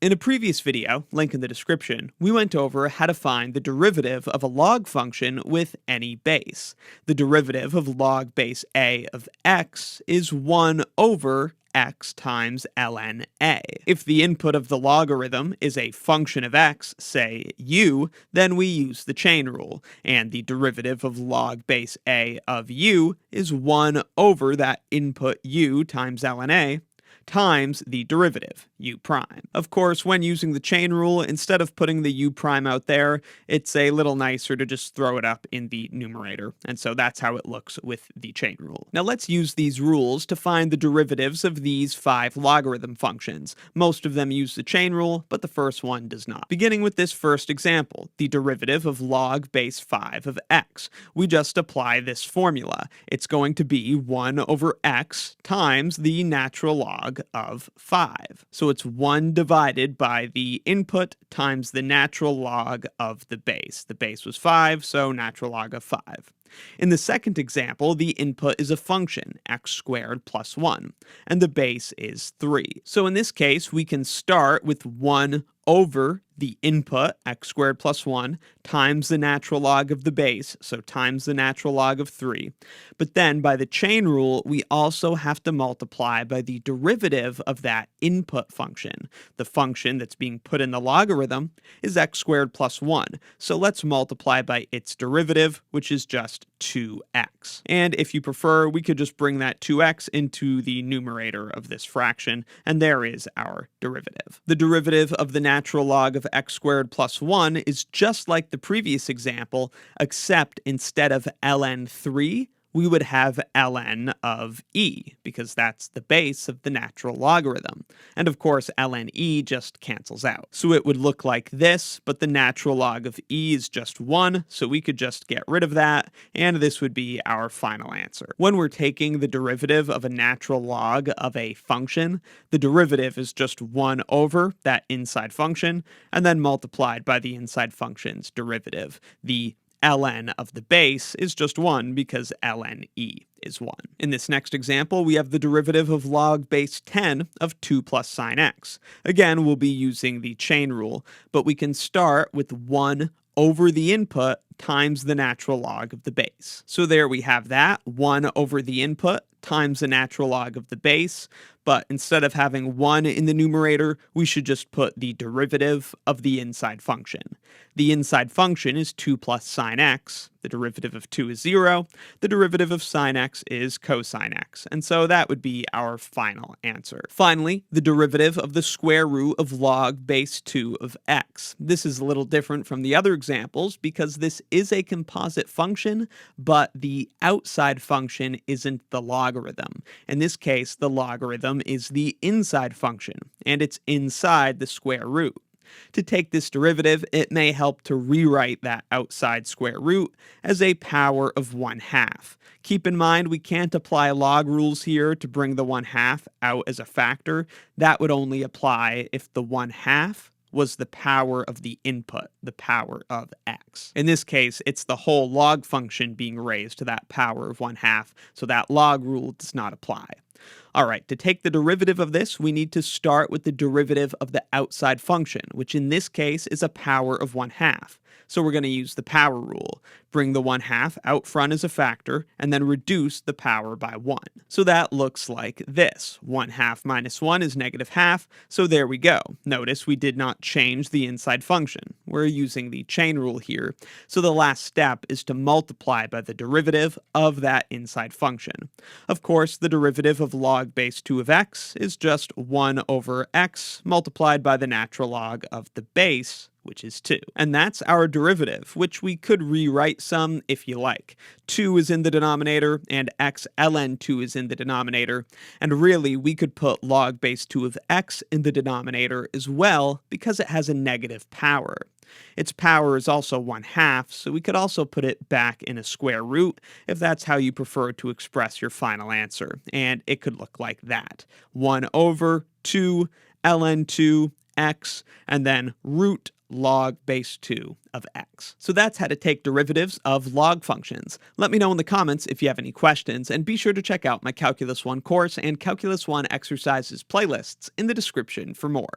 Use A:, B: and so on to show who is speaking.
A: In a previous video, link in the description, we went over how to find the derivative of a log function with any base. The derivative of log base a of x is 1 over x times ln a. If the input of the logarithm is a function of x, say u, then we use the chain rule, and the derivative of log base a of u is 1 over that input u times ln a times the derivative, u prime. Of course, when using the chain rule, instead of putting the u prime out there, it's a little nicer to just throw it up in the numerator, and so that's how it looks with the chain rule. Now let's use these rules to find the derivatives of these 5 logarithm functions. Most of them use the chain rule, but the first one does not. Beginning with this first example, the derivative of log base 5 of x. We just apply this formula. It's going to be 1 over x times the natural log of 5. So it's 1 divided by the input times the natural log of the base. The base was 5, so natural log of 5. In the second example, the input is a function, x squared plus 1, and the base is 3. So in this case, we can start with 1 over the input, x squared plus 1, times the natural log of the base, so times the natural log of 3. But then, by the chain rule, we also have to multiply by the derivative of that input function. The function that's being put in the logarithm is x squared plus 1, so let's multiply by its derivative, which is just 2x. And if you prefer, we could just bring that 2x into the numerator of this fraction, and there is our derivative. The derivative of the natural log of x squared plus 1 is just like the previous example, except instead of ln 3, we would have ln of e, because that's the base of the natural logarithm. And of course, ln e just cancels out. So it would look like this, but the natural log of e is just 1, so we could just get rid of that, and this would be our final answer. When we're taking the derivative of a natural log of a function, the derivative is just 1 over that inside function, and then multiplied by the inside function's derivative. The ln of the base is just 1 because ln e is 1. In this next example, we have the derivative of log base 10 of 2 plus sine x. Again, we'll be using the chain rule, but we can start with 1 over the input times the natural log of the base. So there we have that, 1 over the input times the natural log of the base, but instead of having 1 in the numerator, we should just put the derivative of the inside function. The inside function is 2 plus sine x, the derivative of 2 is 0, the derivative of sine x is cosine x, and so that would be our final answer. Finally, the derivative of the square root of log base 2 of x. This is a little different from the other examples because this is a composite function, but the outside function isn't the logarithm. In this case, the logarithm is the inside function, and it's inside the square root. To take this derivative, it may help to rewrite that outside square root as a power of 1/2. Keep in mind we can't apply log rules here to bring the 1/2 out as a factor. That would only apply if the 1/2 was the power of the input, the power of x. In this case, it's the whole log function being raised to that power of 1/2, so that log rule does not apply. All right, to take the derivative of this, we need to start with the derivative of the outside function, which in this case is a power of 1/2. So we're going to use the power rule. Bring the 1/2 out front as a factor, and then reduce the power by 1. So that looks like this. 1/2 minus 1 is -1/2, so there we go. Notice we did not change the inside function. We're using the chain rule here, so the last step is to multiply by the derivative of that inside function. Of course, the derivative of log base 2 of x is just 1 over x multiplied by the natural log of the base, which is 2. And that's our derivative, which we could rewrite some if you like. 2 is in the denominator, and x ln 2 is in the denominator. And really, we could put log base 2 of x in the denominator as well, because it has a negative power. Its power is also 1/2, so we could also put it back in a square root if that's how you prefer to express your final answer. And it could look like that. 1 over 2 ln 2 x, and then root log base 2 of x. So that's how to take derivatives of log functions. Let me know in the comments if you have any questions, and be sure to check out my Calculus 1 course and Calculus 1 exercises playlists in the description for more.